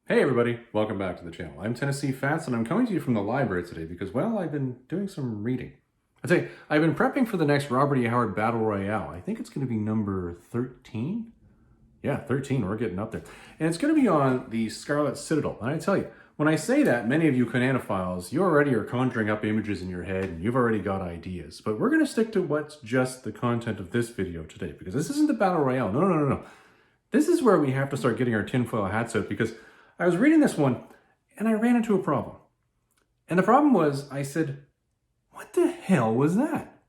Hey everybody, welcome back to the channel. I'm Tennessee Fats and I'm coming to you from the library today because, well, I've been doing some reading. I'd say I've been prepping for the next Robert E. Howard Battle Royale. I think it's going to be number 13. Yeah, 13, we're getting up there. And it's going to be on the Scarlet Citadel. And I tell you, when I say that, many of you Conanophiles, you already are conjuring up images in your head and you've already got ideas. But we're going to stick to what's just the content of this video today because this isn't the Battle Royale. No. This is where we have to start getting our tinfoil hats out because I was reading this one and I ran into a problem. And the problem was, I said, what the hell was that?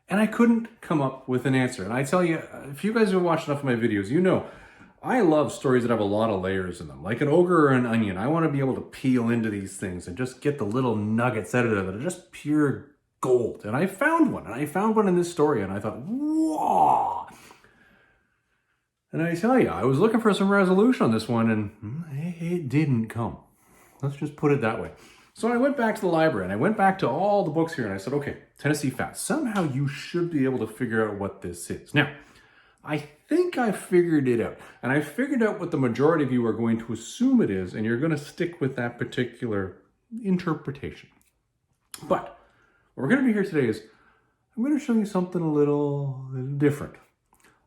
And I couldn't come up with an answer. And I tell you, if you guys have watched enough of my videos, you know, I love stories that have a lot of layers in them. Like an ogre or an onion, I want to be able to peel into these things and just get the little nuggets out of it that are just pure gold. And I found one. And I found one in this story and I thought, whoa! And I tell you, I was looking for some resolution on this one and it didn't come. Let's just put it that way. So I went back to the library and I went back to all the books here and I said, okay, Tennessee Fats, somehow you should be able to figure out what this is. Now, I think I figured it out. And I figured out what the majority of you are going to assume it is, and you're going to stick with that particular interpretation. But what we're going to do here today is I'm going to show you something a little different.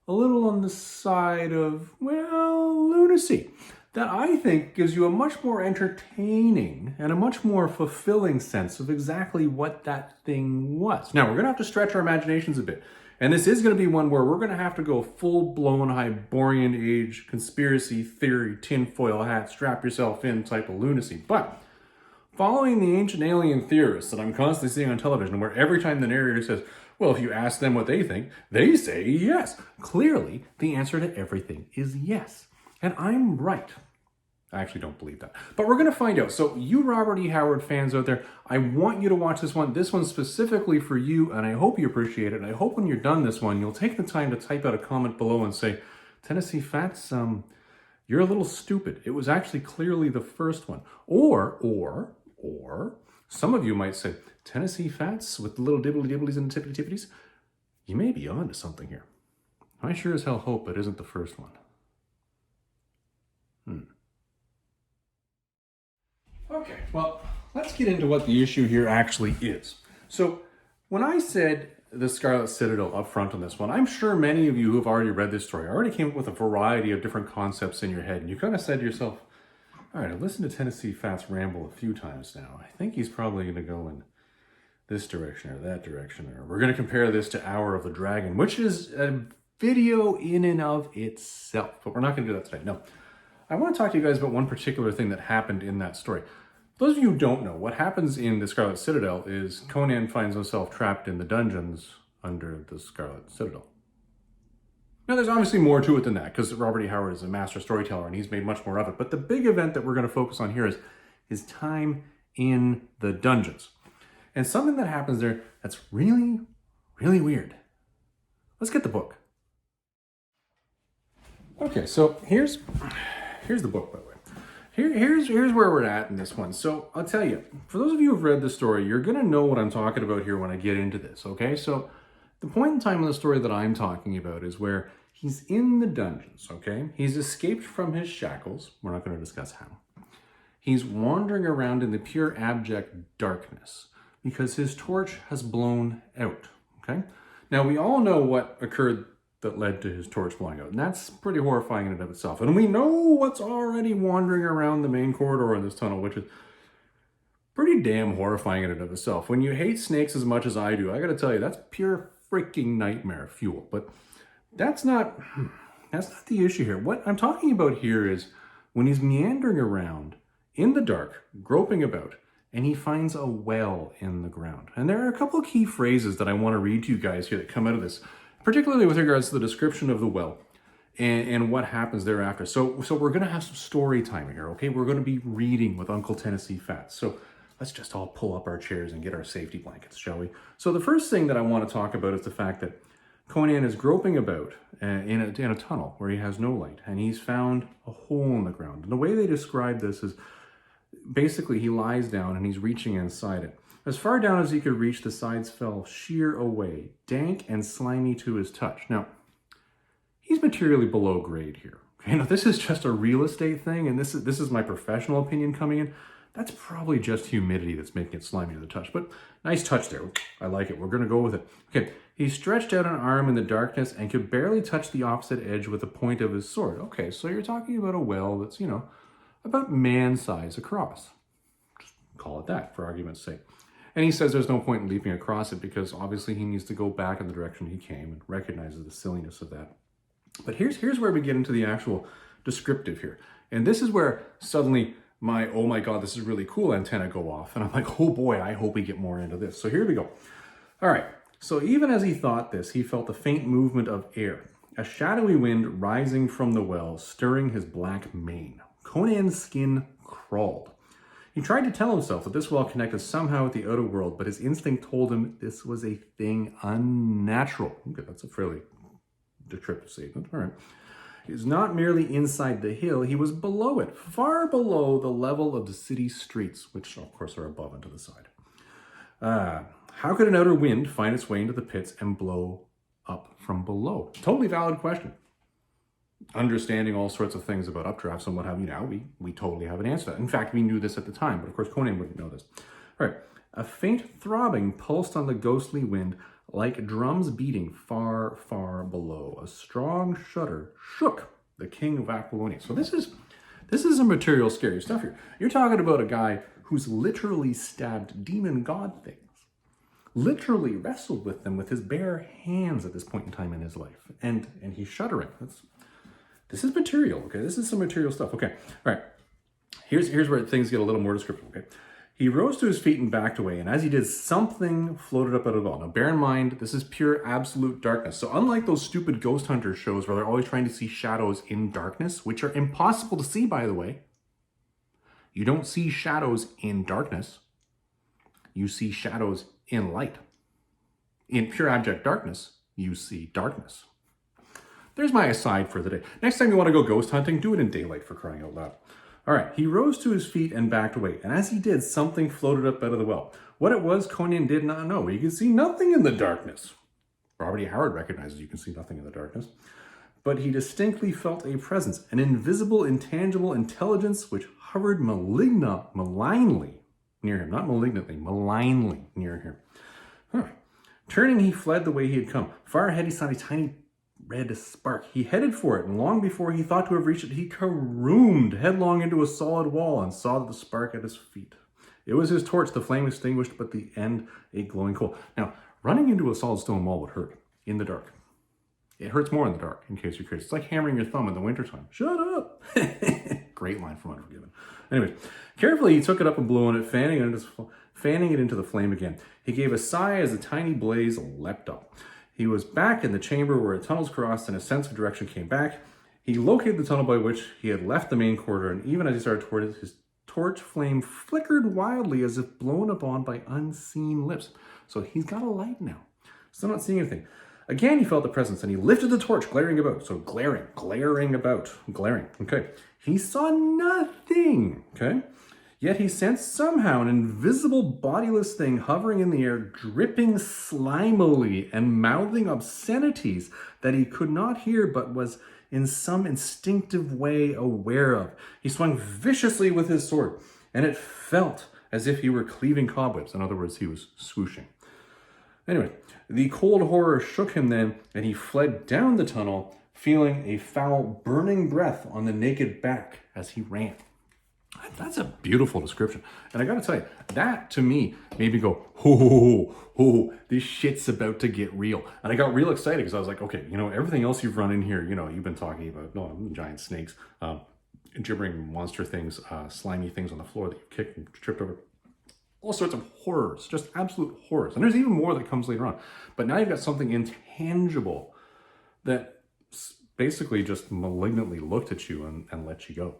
A little on the side of, well, lunacy, that I think gives you a much more entertaining and a much more fulfilling sense of exactly what that thing was. Now, we're going to have to stretch our imaginations a bit. And this is going to be one where we're going to have to go full-blown Hyborian age, conspiracy theory, tinfoil hat, strap yourself in type of lunacy. But following the ancient alien theorists that I'm constantly seeing on television, where every time the narrator says, well, if you ask them what they think, they say yes. Clearly, the answer to everything is yes. And I'm right. I actually don't believe that. But we're going to find out. So you Robert E. Howard fans out there, I want you to watch this one. This one's specifically for you, and I hope you appreciate it. And I hope when you're done this one, you'll take the time to type out a comment below and say, Tennessee Fats, you're a little stupid. It was actually clearly the first one. Or some of you might say, Tennessee Fats with the little dibbly-dibblies and tippity-tippities, you may be on to something here. I sure as hell hope it isn't the first one. Okay, well, let's get into what the issue here actually is. So, when I said the Scarlet Citadel up front on this one, I'm sure many of you who have already read this story already came up with a variety of different concepts in your head, and you kind of said to yourself, all right, I've listened to Tennessee Fats ramble a few times now. I think he's probably going to go in this direction or that direction, or we're going to compare this to Hour of the Dragon, which is a video in and of itself, but we're not going to do that today. No, I want to talk to you guys about one particular thing that happened in that story. For those of you who don't know, what happens in the Scarlet Citadel is Conan finds himself trapped in the dungeons under the Scarlet Citadel. Now, there's obviously more to it than that, because Robert E. Howard is a master storyteller and he's made much more of it. But the big event that we're going to focus on here is his time in the dungeons. And something that happens there that's really, really weird. Let's get the book. Okay, so here's the book, by the way. Here's where we're at in this one. So I'll tell you, for those of you who've read the story, you're going to know what I'm talking about here when I get into this, okay? So the point in time in the story that I'm talking about is where he's in the dungeons, okay? He's escaped from his shackles. We're not going to discuss how. He's wandering around in the pure abject darkness because his torch has blown out, okay? Now, we all know what occurred that led to his torch blowing out, and that's pretty horrifying in and of itself. And we know what's already wandering around the main corridor in this tunnel, which is pretty damn horrifying in and of itself. When you hate snakes as much as I do, I gotta tell you, that's pure freaking nightmare fuel. But that's not the issue here. What I'm talking about here is when he's meandering around in the dark, groping about, and he finds a well in the ground. And there are a couple of key phrases that I want to read to you guys here that come out of this, particularly with regards to the description of the well and what happens thereafter. So we're going to have some story time here, okay? We're going to be reading with Uncle Tennessee Fats. So let's just all pull up our chairs and get our safety blankets, shall we? So the first thing that I want to talk about is the fact that Conan is groping about in a tunnel where he has no light, and he's found a hole in the ground. And the way they describe this is basically he lies down and he's reaching inside it. As far down as he could reach, the sides fell sheer away, dank and slimy to his touch. Now, he's materially below grade here, You know, this is just a real estate thing, and this is my professional opinion coming in. That's probably just humidity that's making it slimy to the touch, but nice touch there. I like it. We're going to go with it. Okay, he stretched out an arm in the darkness and could barely touch the opposite edge with the point of his sword. Okay, so you're talking about a well that's, you know, about man size across. Just call it that for argument's sake. And he says there's no point in leaping across it because obviously he needs to go back in the direction he came and recognizes the silliness of that. But here's where we get into the actual descriptive here. And this is where suddenly my, oh my God, this is really cool antenna go off. And I'm like, oh boy, I hope we get more into this. So here we go. All right. So even as he thought this, he felt a faint movement of air, a shadowy wind rising from the well, stirring his black mane. Conan's skin crawled. He tried to tell himself that this well connected somehow with the outer world, but his instinct told him this was a thing unnatural. Okay, that's a fairly descriptive statement. All right. He was not merely inside the hill, he was below it, far below the level of the city streets, which of course are above and to the side. How could an outer wind find its way into the pits and blow up from below? Totally valid question. Understanding all sorts of things about updrafts and what have you now, we totally have an answer to that. In fact, we knew this at the time, but of course Conan wouldn't know this. All right, a faint throbbing pulsed on the ghostly wind like drums beating far, far below. A strong shudder shook the king of Aquilonian. So this is some material scary stuff here. You're talking about a guy who's literally stabbed demon god things. Literally wrestled with them with his bare hands at this point in time in his life. And he's shuddering. This is material, okay? This is some material stuff. Okay, all right. Here's where things get a little more descriptive, okay? He rose to his feet and backed away, and as he did, something floated up out of the well. Now, bear in mind, this is pure absolute darkness. So unlike those stupid ghost hunter shows where they're always trying to see shadows in darkness, which are impossible to see, by the way, you don't see shadows in darkness. You see shadows in light. In pure abject darkness, you see darkness. There's my aside for the day. Next time you want to go ghost hunting, do it in daylight, for crying out loud. All right, he rose to his feet and backed away, and as he did, something floated up out of the well. What it was, Conan did not know. He could see nothing in the darkness. Robert E. Howard recognizes you can see nothing in the darkness. But he distinctly felt a presence, an invisible, intangible intelligence which hovered malignly near him. Not malignantly, malignly near him. Turning, he fled the way he had come. Far ahead, he saw a tiny red spark. He headed for it, and long before he thought to have reached it, he caroomed headlong into a solid wall and saw the spark at his feet. It was his torch, the flame extinguished, but the end a glowing coal. Now, running into a solid stone wall would hurt in the dark. It hurts more in the dark, in case you're curious. It's like hammering your thumb in the wintertime. Shut up! Great line from Unforgiven. Anyways, carefully he took it up and blew on it, fanning it into the flame again. He gave a sigh as the tiny blaze leapt up. He was back in the chamber where the tunnels crossed and a sense of direction came back. He located the tunnel by which he had left the main corridor, and even as he started toward it, his torch flame flickered wildly as if blown upon by unseen lips. So he's got a light now. Still not seeing anything. Again, he felt the presence, and he lifted the torch, glaring about. So glaring. Okay. He saw nothing. Okay. Yet he sensed somehow an invisible bodiless thing hovering in the air, dripping slimily and mouthing obscenities that he could not hear but was in some instinctive way aware of. He swung viciously with his sword, and it felt as if he were cleaving cobwebs. In other words, he was swooshing. Anyway, the cold horror shook him then, and he fled down the tunnel, feeling a foul, burning breath on the naked back as he ran. That's a beautiful description. And I gotta tell you, that to me made me go, this shit's about to get real. And I got real excited because I was like, okay, you know, everything else you've run in here, you know, you've been talking about, giant snakes, gibbering monster things, slimy things on the floor that you kicked and tripped over. All sorts of horrors, just absolute horrors. And there's even more that comes later on. But now you've got something intangible that basically just malignantly looked at you and let you go.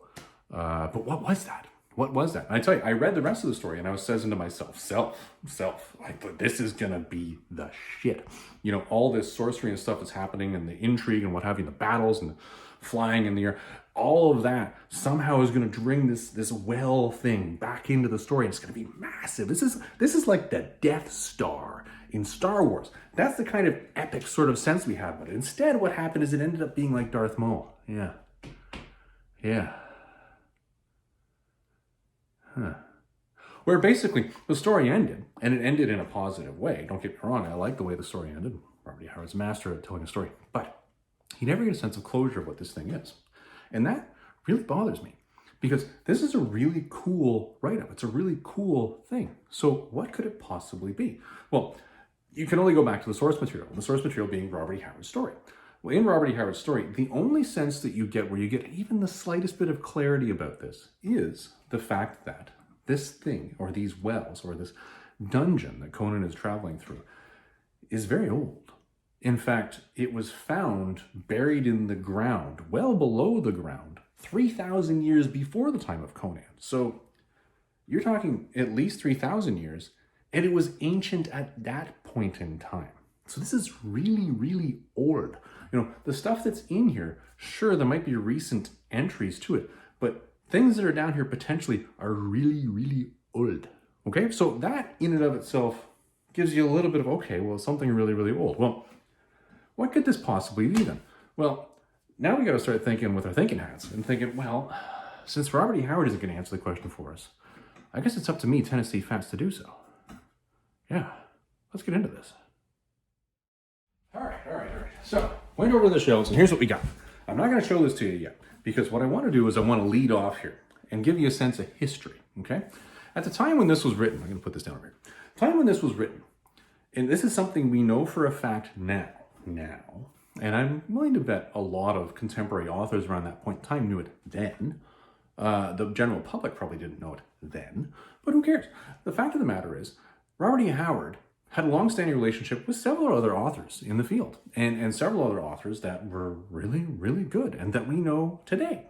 But what was that? What was that? And I tell you, I read the rest of the story and I was saying to myself, I thought this is going to be the shit. You know, all this sorcery and stuff that's happening and the intrigue and what have you, the battles and the flying in the air, all of that somehow is going to bring this well thing back into the story. And it's going to be massive. This is like the Death Star in Star Wars. That's the kind of epic sort of sense we have. But instead, what happened is it ended up being like Darth Maul. Yeah. Yeah. Huh. Where basically the story ended, and it ended in a positive way. Don't get me wrong, I like the way the story ended. Robert E. Howard's a master at telling a story, but he never get a sense of closure of what this thing is. And that really bothers me, because this is a really cool write-up. It's a really cool thing. So what could it possibly be? Well, you can only go back to the source material, and the source material being Robert E. Howard's story. Well, in Robert E. Howard's story, the only sense that you get where you get even the slightest bit of clarity about this is the fact that this thing, or these wells, or this dungeon that Conan is traveling through, is very old. In fact, it was found buried in the ground, well below the ground, 3,000 years before the time of Conan. So you're talking at least 3,000 years, and it was ancient at that point in time. So this is really, really old. You know, the stuff that's in here, sure, there might be recent entries to it, but things that are down here potentially are really, really old. Okay, so that in and of itself gives you a little bit of, okay, well, something really, really old. Well, what could this possibly be then? Well, now we got to start thinking with our thinking hats and thinking, well, since Robert E. Howard isn't going to answer the question for us, I guess it's up to me, Tennessee Fats, to do so. Yeah, let's get into this. All right. So, went over the shelves, and here's what we got. I'm not going to show this to you yet, because what I want to do is I want to lead off here and give you a sense of history, okay? At the time when this was written, I'm going to put this down over here. The time when this was written, and this is something we know for a fact now, and I'm willing to bet a lot of contemporary authors around that point in time knew it then. The general public probably didn't know it then, but who cares? The fact of the matter is, Robert E. Howard had a long-standing relationship with several other authors in the field, and several other authors that were really, really good and that we know today.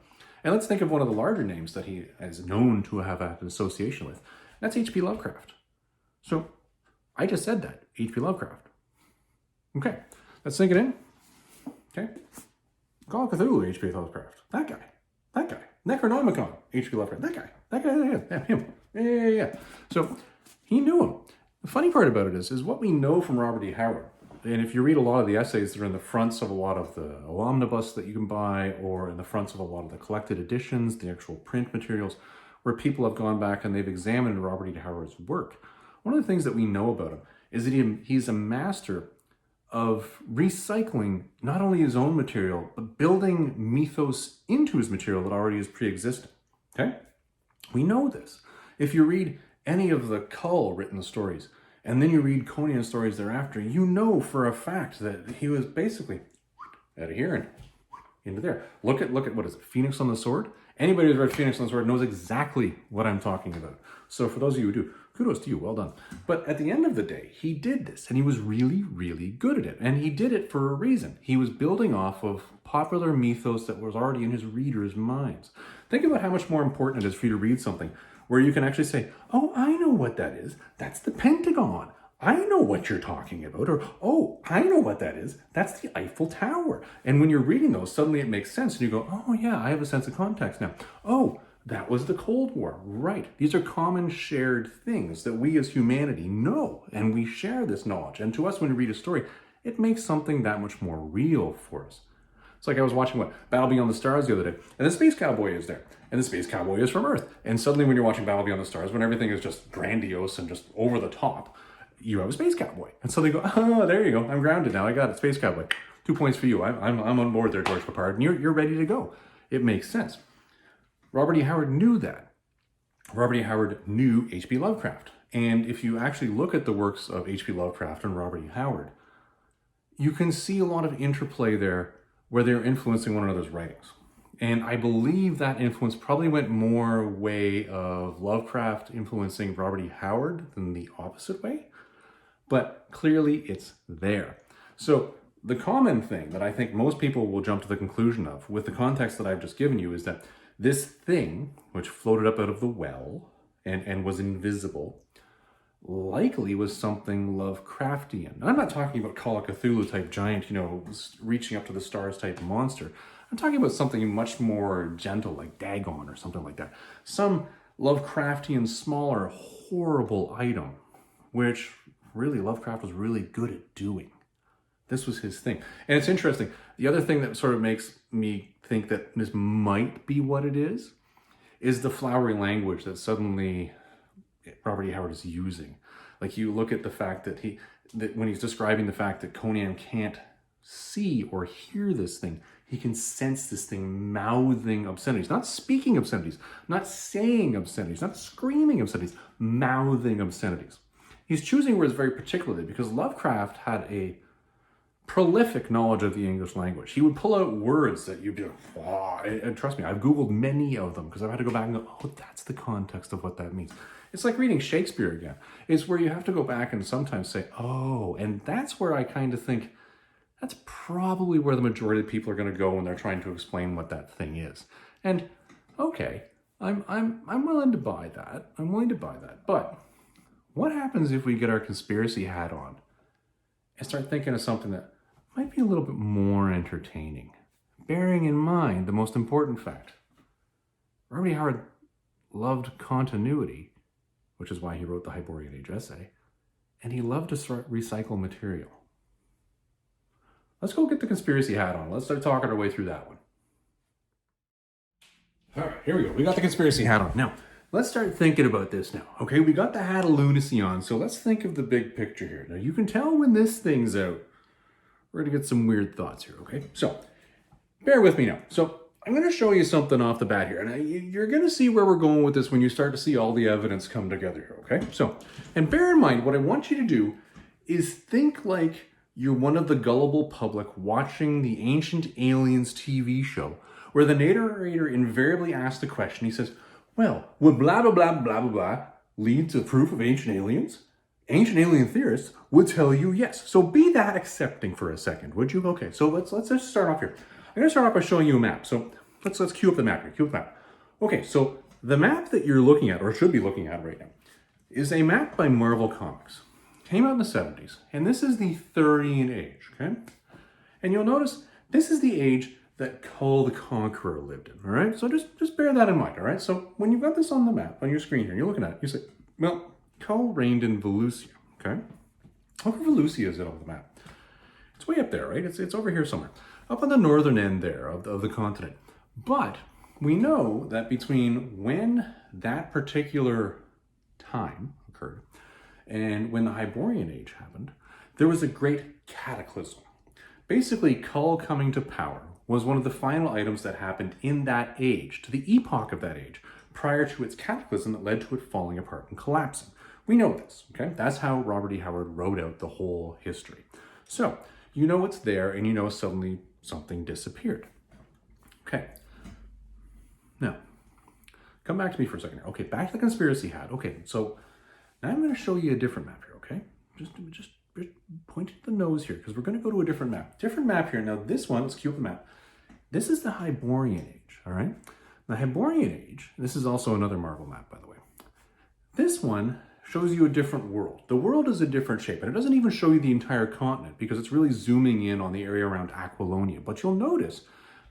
And let's think of one of the larger names that he is known to have had an association with. That's H.P. Lovecraft. So I just said that, H.P. Lovecraft. Okay, let's sink it in. Okay, Call of Cthulhu, H.P. Lovecraft. That guy. Necronomicon, H.P. Lovecraft. That guy, yeah, him. Yeah. So he knew him. The funny part about it is what we know from Robert E. Howard, and if you read a lot of the essays that are in the fronts of a lot of the omnibus that you can buy, or in the fronts of a lot of the collected editions, the actual print materials, where people have gone back and they've examined Robert E. Howard's work, one of the things that we know about him is that he's a master of recycling not only his own material, but building mythos into his material that already is pre-existing, okay? We know this. If you read any of the Cull written stories, and then you read Conan stories thereafter, you know for a fact that he was basically out of here and into there. Look at what is it, Phoenix on the Sword? Anybody who's read Phoenix on the Sword knows exactly what I'm talking about. So for those of you who do, kudos to you, well done. But at the end of the day, he did this, and he was really, really good at it. And he did it for a reason. He was building off of popular mythos that was already in his readers' minds. Think about how much more important it is for you to read something where you can actually say, oh, I know what that is. That's the Pentagon. I know what you're talking about. Or, oh, I know what that is. That's the Eiffel Tower. And when you're reading those, suddenly it makes sense. And you go, oh, yeah, I have a sense of context now. Oh, that was the Cold War. Right. These are common shared things that we as humanity know. And we share this knowledge. And to us, when we read a story, it makes something that much more real for us. It's like I was watching, Battle Beyond the Stars the other day. And the Space Cowboy is there. And the Space Cowboy is from Earth. And suddenly when you're watching Battle Beyond the Stars, when everything is just grandiose and just over the top, you have a Space Cowboy. And so they go, oh, there you go. I'm grounded now. I got it. Space Cowboy. 2 points for you. I'm on board there, George Papard. And you're ready to go. It makes sense. Robert E. Howard knew that. Robert E. Howard knew H.P. Lovecraft. And if you actually look at the works of H.P. Lovecraft and Robert E. Howard, you can see a lot of interplay there where they're influencing one another's writings. And I believe that influence probably went more way of Lovecraft influencing Robert E. Howard than the opposite way. But clearly it's there. So the common thing that I think most people will jump to the conclusion of with the context that I've just given you is that this thing, which floated up out of the well and was invisible, likely was something Lovecraftian. I'm not talking about Call of Cthulhu type giant, reaching up to the stars type monster. I'm talking about something much more gentle, like Dagon or something like that. Some Lovecraftian, smaller, horrible item, which really Lovecraft was really good at doing. This was his thing. And it's interesting. The other thing that sort of makes me think that this might be what it is the flowery language that suddenly Robert E. Howard is using. Like, you look at the fact that when he's describing the fact that Conan can't see or hear this thing, he can sense this thing mouthing obscenities, not speaking obscenities, not saying obscenities, not screaming obscenities, mouthing obscenities. He's choosing words very particularly because Lovecraft had a prolific knowledge of the English language. He would pull out words that you'd be like, wow. And trust me, I've Googled many of them because I've had to go back and go, oh, that's the context of what that means. It's like reading Shakespeare again. It's where you have to go back and sometimes say, oh, and that's where I kind of think that's probably where the majority of people are going to go when they're trying to explain what that thing is. And okay, I'm willing to buy that. I'm willing to buy that. But what happens if we get our conspiracy hat on and start thinking of something that might be a little bit more entertaining, bearing in mind the most important fact? Robert E. Howard loved continuity, which is why he wrote the Hyborian Age essay, and he loved to recycle material. Let's go get the conspiracy hat on. Let's start talking our way through that one. All right, here we go. We got the conspiracy hat on. Now, let's start thinking about this now. Okay, we got the Hat of Lunacy on, so let's think of the big picture here. Now, you can tell when this thing's out, we're going to get some weird thoughts here, okay? So, bear with me now. So, I'm going to show you something off the bat here, and you're going to see where we're going with this when you start to see all the evidence come together here, okay? So, and bear in mind, what I want you to do is think like you're one of the gullible public watching the Ancient Aliens TV show, where the narrator invariably asks the question. He says, well, would blah, blah, blah, blah, blah, blah lead to proof of ancient aliens? Ancient alien theorists would tell you yes. So be that accepting for a second, would you? Okay, so let's just start off here. I'm going to start off by showing you a map. So let's cue up the map here. Cue up the map. Okay, so the map that you're looking at, or should be looking at right now, is a map by Marvel Comics. Came out in the 70s, and this is the Thurian Age, okay? And you'll notice this is the age that Kull the Conqueror lived in, all right? So just bear that in mind, all right? So when you've got this on the map, on your screen here, and you're looking at it, you say, well, Kull reigned in Valusia, okay? How far Valusia is it on the map? It's way up there, right? It's over here somewhere, up on the northern end there of the continent. But we know that between when that particular time occurred and when the Hyborian Age happened, there was a great cataclysm. Basically, Kull coming to power was one of the final items that happened in that age, to the epoch of that age, prior to its cataclysm that led to it falling apart and collapsing. We know this, okay? That's how Robert E. Howard wrote out the whole history. So, you know it's there, and you know suddenly something disappeared. Okay. Now, come back to me for a second here. Okay, back to the conspiracy hat. Okay, so now I'm going to show you a different map here, okay? Just point at the nose here, because we're going to go to a different map. Different map here. Now, this one, let's cue up the map. This is the Hyborian Age, all right? The Hyborian Age, this is also another Marvel map, by the way. This one shows you a different world. The world is a different shape, and it doesn't even show you the entire continent, because it's really zooming in on the area around Aquilonia. But you'll notice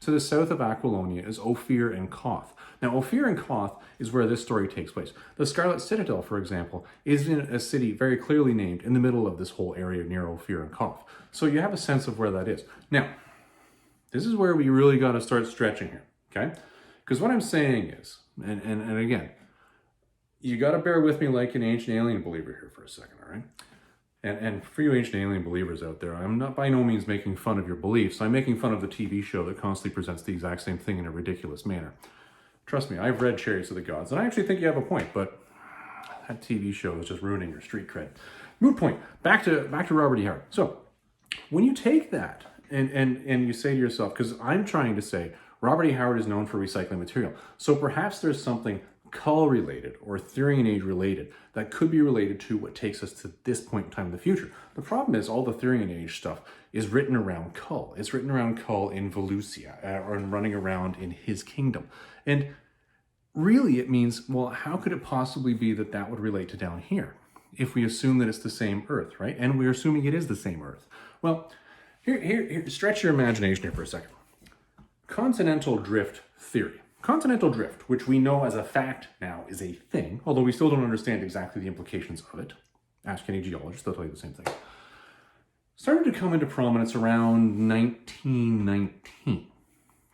to the south of Aquilonia is Ophir and Koth. Now, Ophir and Koth is where this story takes place. The Scarlet Citadel, for example, is in a city very clearly named in the middle of this whole area near Ophir and Koth. So you have a sense of where that is. Now, this is where we really got to start stretching here, okay? Because what I'm saying is, and again, you got to bear with me like an ancient alien believer here for a second, all right? And for you ancient alien believers out there, I'm not by no means making fun of your beliefs. I'm making fun of the TV show that constantly presents the exact same thing in a ridiculous manner. Trust me, I've read Chariots of the Gods, and I actually think you have a point, but that TV show is just ruining your street cred. Moot point. Back to Robert E. Howard. So, when you take that and you say to yourself, because I'm trying to say Robert E. Howard is known for recycling material, so perhaps there's something Kull related or Thurian Age related that could be related to what takes us to this point in time in the future. The problem is all the Thurian Age stuff is written around Kull. It's written around Kull in Valusia or running around in his kingdom. And really it means, well, how could it possibly be that that would relate to down here if we assume that it's the same Earth, right? And we're assuming it is the same Earth. Well, here, stretch your imagination here for a second. Continental drift theory. Continental drift, which we know as a fact now is a thing, although we still don't understand exactly the implications of it. Ask any geologist, they'll tell you the same thing. started to come into prominence around 1919.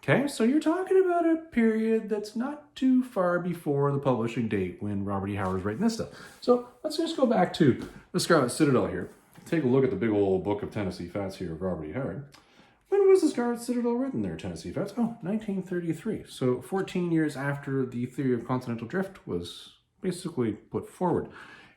Okay, so you're talking about a period that's not too far before the publishing date when Robert E. Howard's writing this stuff. So let's just go back to the Scarlet Citadel here. Take a look at the big old book of Tennessee Fats here of Robert E. Howard. When was the Scarlet Citadel written there, Tennessee Fats? Oh, 1933. So 14 years after the theory of continental drift was basically put forward.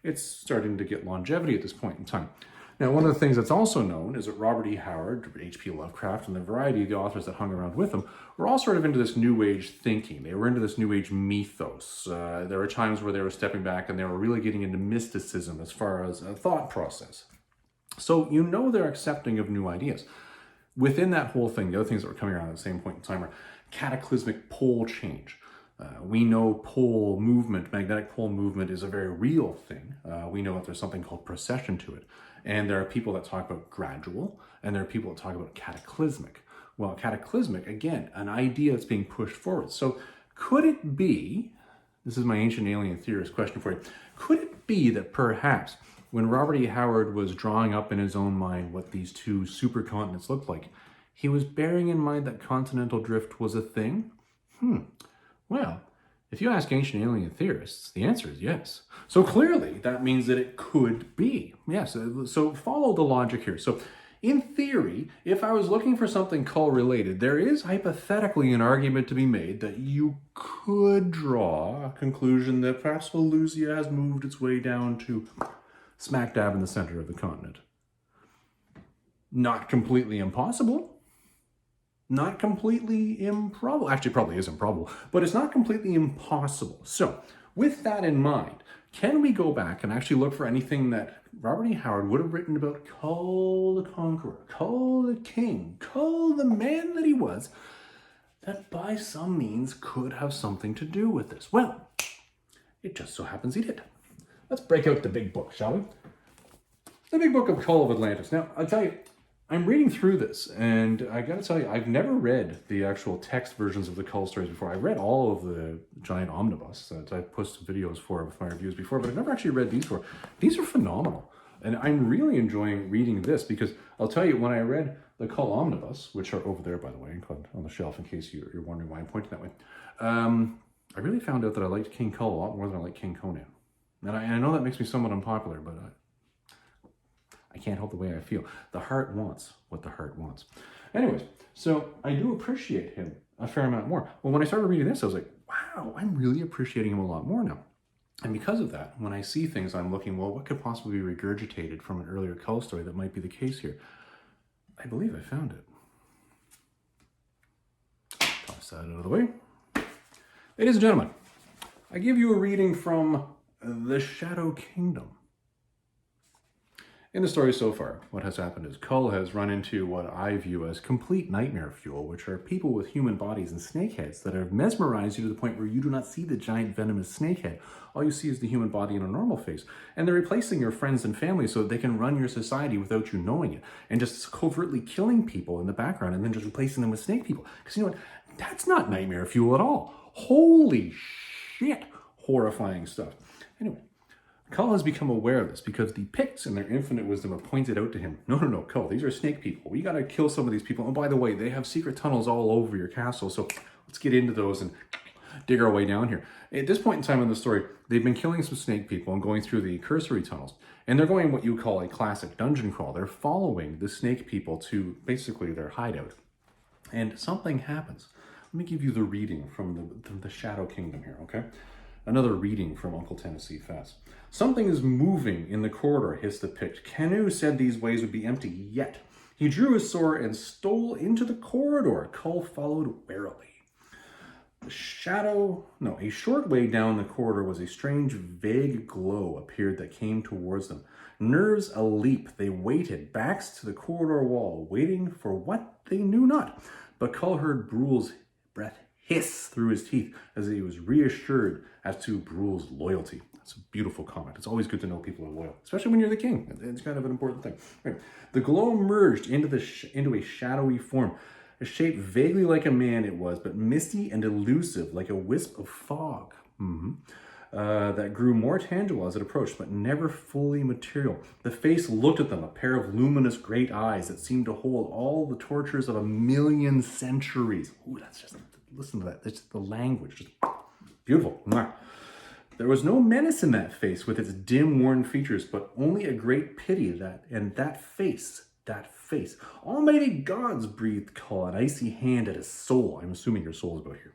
It's starting to get longevity at this point in time. Now, one of the things that's also known is that Robert E. Howard, H.P. Lovecraft, and the variety of the authors that hung around with him were all sort of into this New Age thinking. They were into this New Age mythos. There were times where they were stepping back and they were really getting into mysticism as far as a thought process. So you know they're accepting of new ideas. Within that whole thing, the other things that were coming around at the same point in time are cataclysmic pole change. We know pole movement, magnetic pole movement is a very real thing. We know that there's something called precession to it. And there are people that talk about gradual, and there are people that talk about cataclysmic. Well, cataclysmic, again, an idea that's being pushed forward. So could it be, this is my ancient alien theorist question for you, could it be that perhaps when Robert E. Howard was drawing up in his own mind what these two supercontinents looked like, he was bearing in mind that continental drift was a thing? Well, if you ask ancient alien theorists, the answer is yes. So clearly, that means that it could be. Yes, so follow the logic here. So in theory, if I was looking for something cull-related, there is hypothetically an argument to be made that you could draw a conclusion that perhaps Valusia has moved its way down to smack dab in the center of the continent. Not completely impossible. Not completely improbable. Actually, probably is improbable, but it's not completely impossible. So, with that in mind, can we go back and actually look for anything that Robert E. Howard would have written about Kull the Conqueror, Kull the King, Kull the man that he was, that by some means could have something to do with this? Well, it just so happens he did. Let's break out the big book, shall we? The big book of Kull of Atlantis. Now, I'll tell you, I'm reading through this, and I gotta tell you, I've never read the actual text versions of the Kull stories before. I've read all of the giant omnibus that I've posted videos for with my reviews before, but I've never actually read these before. These are phenomenal, and I'm really enjoying reading this because I'll tell you, when I read the Kull omnibus, which are over there, by the way, on the shelf in case you're wondering why I'm pointing that way, I really found out that I liked King Kull a lot more than I like King Conan. And I know that makes me somewhat unpopular, but I can't help the way I feel. The heart wants what the heart wants. Anyways, so I do appreciate him a fair amount more. Well, when I started reading this, I was like, wow, I'm really appreciating him a lot more now. And because of that, when I see things, I'm looking, well, what could possibly be regurgitated from an earlier Kull story that might be the case here? I believe I found it. Toss that out of the way. Ladies and gentlemen, I give you a reading from the Shadow Kingdom. In the story so far, what has happened is Kull has run into what I view as complete nightmare fuel, which are people with human bodies and snakeheads that have mesmerized you to the point where you do not see the giant venomous snakehead. All you see is the human body in a normal face. And they're replacing your friends and family so that they can run your society without you knowing it. And just covertly killing people in the background and then just replacing them with snake people. Because you know what? That's not nightmare fuel at all. Holy shit. Horrifying stuff. Anyway. Kull has become aware of this because the Picts in their infinite wisdom have pointed out to him, no, Kull, these are snake people. We gotta kill some of these people. And by the way, they have secret tunnels all over your castle, so let's get into those and dig our way down here. At this point in time in the story, they've been killing some snake people and going through the cursory tunnels. And they're going what you call a classic dungeon crawl. They're following the snake people to basically their hideout. And something happens. Let me give you the reading from the Shadow Kingdom here, okay? Another reading from Uncle Tennessee Fast. Something is moving in the corridor, hissed the Pict. Canu said these ways would be empty, yet he drew his sword and stole into the corridor. Kull followed warily. A short way down the corridor was a strange, vague glow appeared that came towards them. Nerves aleap, they waited, backs to the corridor wall, waiting for what they knew not. But Kull heard Brule's breath hiss through his teeth as he was reassured as to Brule's loyalty. That's a beautiful comment. It's always good to know people are loyal, especially when you're the king. It's kind of an important thing. Right. The glow merged into a shadowy form. A shape vaguely like a man it was, but misty and elusive, like a wisp of fog. that grew more tangible as it approached, but never fully material. The face looked at them, a pair of luminous great eyes that seemed to hold all the tortures of 1,000,000 centuries. Ooh, that's just, listen to that. It's the language, just beautiful. Mwah. There was no menace in that face with its dim, worn features, but only a great pity that face. Almighty gods, breathed Kull, an icy hand at his soul. I'm assuming your soul is about here.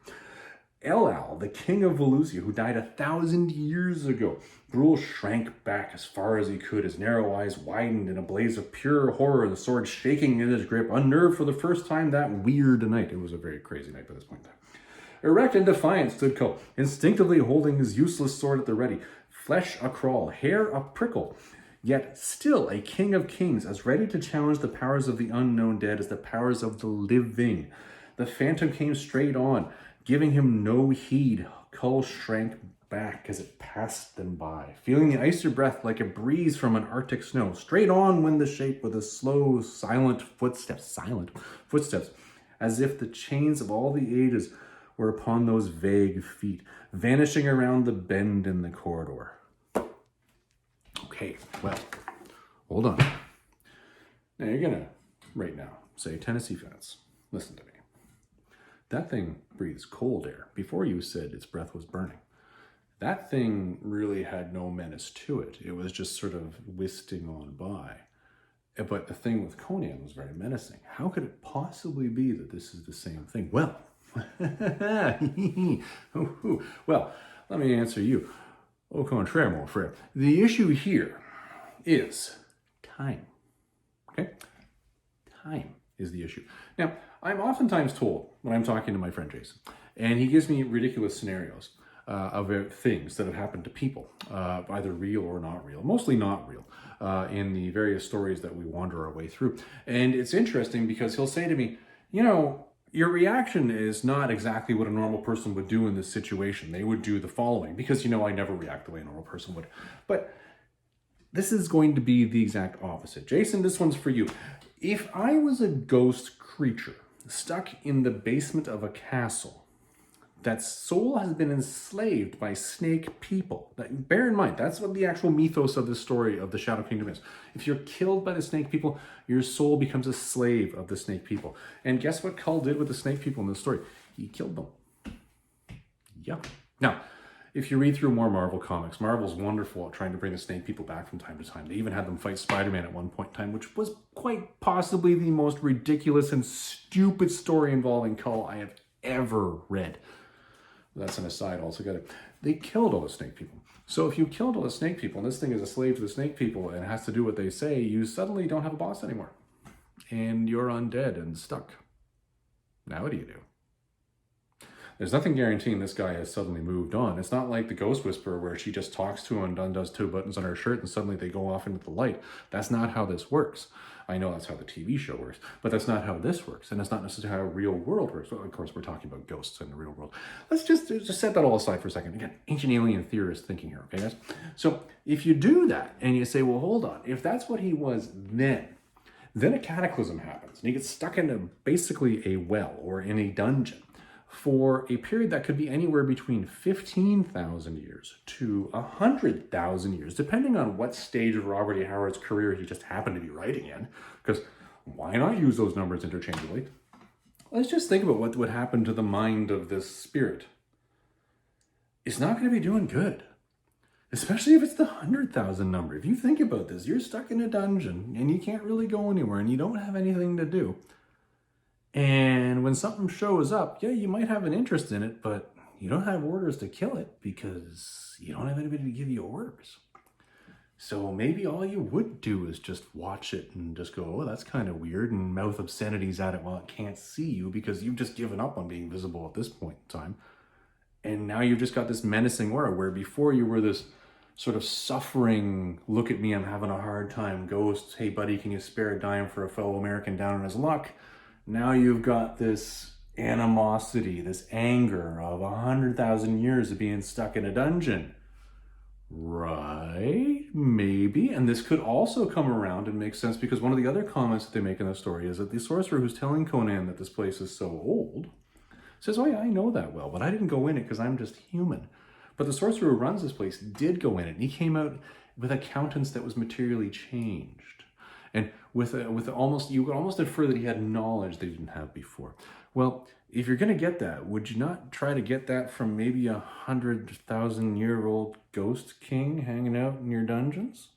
Elal, the king of Volusia, who died 1,000 years ago. Gruul shrank back as far as he could, his narrow eyes widened in a blaze of pure horror, the sword shaking in his grip, unnerved for the first time that weird night. It was a very crazy night by this point in time. Erect and defiant stood Kull, instinctively holding his useless sword at the ready, flesh a-crawl, hair a-prickle, yet still a king of kings, as ready to challenge the powers of the unknown dead as the powers of the living. The phantom came straight on, giving him no heed. Kull shrank back as it passed them by, feeling the icy breath like a breeze from an Arctic snow. Straight on went the shape with a slow, silent footsteps, as if the chains of all the ages were upon those vague feet, vanishing around the bend in the corridor. Okay, well, hold on. Now you're gonna, right now, say, Tennessee fans, listen to me. That thing breathes cold air. Before you said its breath was burning. That thing really had no menace to it. It was just sort of whisking on by. But the thing with Conan was very menacing. How could it possibly be that this is the same thing? Well, well, let me answer you. Au contraire, mon frère. The issue here is time. Okay? Time is the issue. Now, I'm oftentimes told when I'm talking to my friend Jason, and he gives me ridiculous scenarios of things that have happened to people, either real or not real, mostly not real, in the various stories that we wander our way through. And it's interesting because he'll say to me, you know, your reaction is not exactly what a normal person would do in this situation. They would do the following, because, you know, I never react the way a normal person would. But this is going to be the exact opposite. Jason, this one's for you. If I was a ghost creature stuck in the basement of a castle, that soul has been enslaved by snake people. Bear in mind, that's what the actual mythos of this story of the Shadow Kingdom is. If you're killed by the snake people, your soul becomes a slave of the snake people. And guess what Kull did with the snake people in this story? He killed them. Yeah. Now, if you read through more Marvel comics, Marvel's wonderful at trying to bring the snake people back from time to time. They even had them fight Spider-Man at one point in time, which was quite possibly the most ridiculous and stupid story involving Kull I have ever read. That's an aside altogether. They killed all the snake people. So if you killed all the snake people, and this thing is a slave to the snake people and has to do what they say, you suddenly don't have a boss anymore. And you're undead and stuck. Now what do you do? There's nothing guaranteeing this guy has suddenly moved on. It's not like the Ghost Whisperer where she just talks to him and undoes 2 buttons on her shirt and suddenly they go off into the light. That's not how this works. I know that's how the TV show works, but that's not how this works. And it's not necessarily how real world works. Well, of course, we're talking about ghosts in the real world. Let's just set that all aside for a second. Again, ancient alien theorist thinking here, okay, guys? So if you do that and you say, well, hold on, if that's what he was then a cataclysm happens and he gets stuck into basically a well or in a dungeon for a period that could be anywhere between 15,000 years to 100,000 years, depending on what stage of Robert E. Howard's career he just happened to be writing in, because why not use those numbers interchangeably? Let's just think about what would happen to the mind of this spirit. It's not going to be doing good, especially if it's the 100,000 number. If you think about this, you're stuck in a dungeon and you can't really go anywhere and you don't have anything to do. And when something shows up, yeah, you might have an interest in it, but you don't have orders to kill it because you don't have anybody to give you orders. So maybe all you would do is just watch it and just go, oh, that's kind of weird, and mouth obscenities at it while it can't see you because you've just given up on being visible at this point in time. And now you've just got this menacing aura where before you were this sort of suffering, look at me, I'm having a hard time, ghost, hey buddy, can you spare a dime for a fellow American down on his luck? Now you've got this animosity, this anger of 100,000 years of being stuck in a dungeon. Right? Maybe. And this could also come around and make sense because one of the other comments that they make in the story is that the sorcerer who's telling Conan that this place is so old says, oh yeah, I know that well, but I didn't go in it because I'm just human. But the sorcerer who runs this place did go in it, and he came out with a countenance that was materially changed. And with almost, you could almost infer that he had knowledge they didn't have before. Well, if you're going to get that, would you not try to get that from maybe 100,000-year-old ghost king hanging out in your dungeons?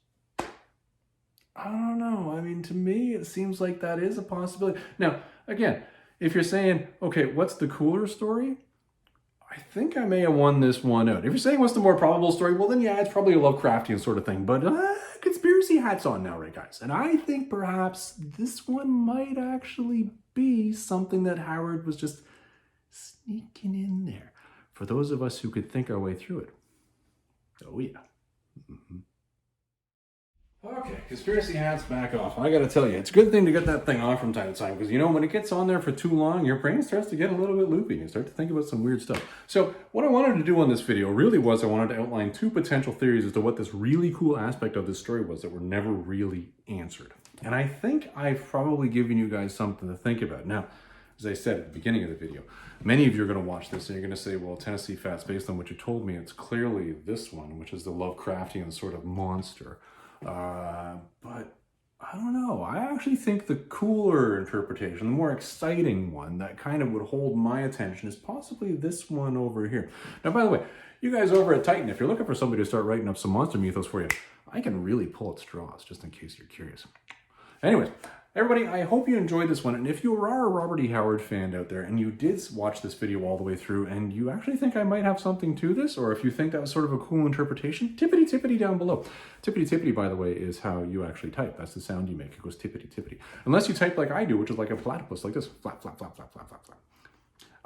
I don't know. I mean, to me, it seems like that is a possibility. Now, again, if you're saying, okay, what's the cooler story? I think I may have won this one out. If you're saying what's the more probable story, well then yeah, it's probably a Lovecraftian sort of thing. But conspiracy hat's on now, right guys? And I think perhaps this one might actually be something that Howard was just sneaking in there for those of us who could think our way through it. Oh yeah. Okay, conspiracy hats back off. I gotta tell you, it's a good thing to get that thing off from time to time, because you know, when it gets on there for too long, your brain starts to get a little bit loopy. You start to think about some weird stuff. So what I wanted to do on this video really was I wanted to outline two potential theories as to what this really cool aspect of this story was that were never really answered. And I think I've probably given you guys something to think about. Now, as I said at the beginning of the video, many of you are going to watch this and you're going to say, well, Tennessee Fats, based on what you told me, it's clearly this one, which is the Lovecraftian sort of monster. But I don't know. I actually think the cooler interpretation, the more exciting one that kind of would hold my attention is possibly this one over here. Now, by the way, you guys over at Titan, if you're looking for somebody to start writing up some monster mythos for you, I can really pull at straws, just in case you're curious. Anyways, everybody, I hope you enjoyed this one. And if you are a Robert E. Howard fan out there and you did watch this video all the way through and you actually think I might have something to this, or if you think that was sort of a cool interpretation, tippity-tippity down below. Tippity-tippity, by the way, is how you actually type. That's the sound you make. It goes tippity-tippity. Unless you type like I do, which is like a platypus, like this. Flap, flap, flap, flap, flap, flap, flap.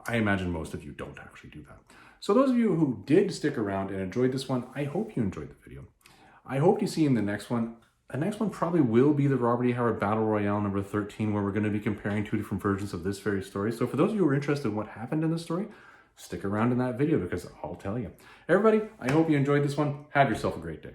I imagine most of you don't actually do that. So those of you who did stick around and enjoyed this one, I hope you enjoyed the video. I hope you see in the next one. The next one probably will be the Robert E. Howard Battle Royale number 13, where we're going to be comparing two different versions of this very story. So for those of you who are interested in what happened in this story, stick around in that video because I'll tell you. Everybody, I hope you enjoyed this one. Have yourself a great day.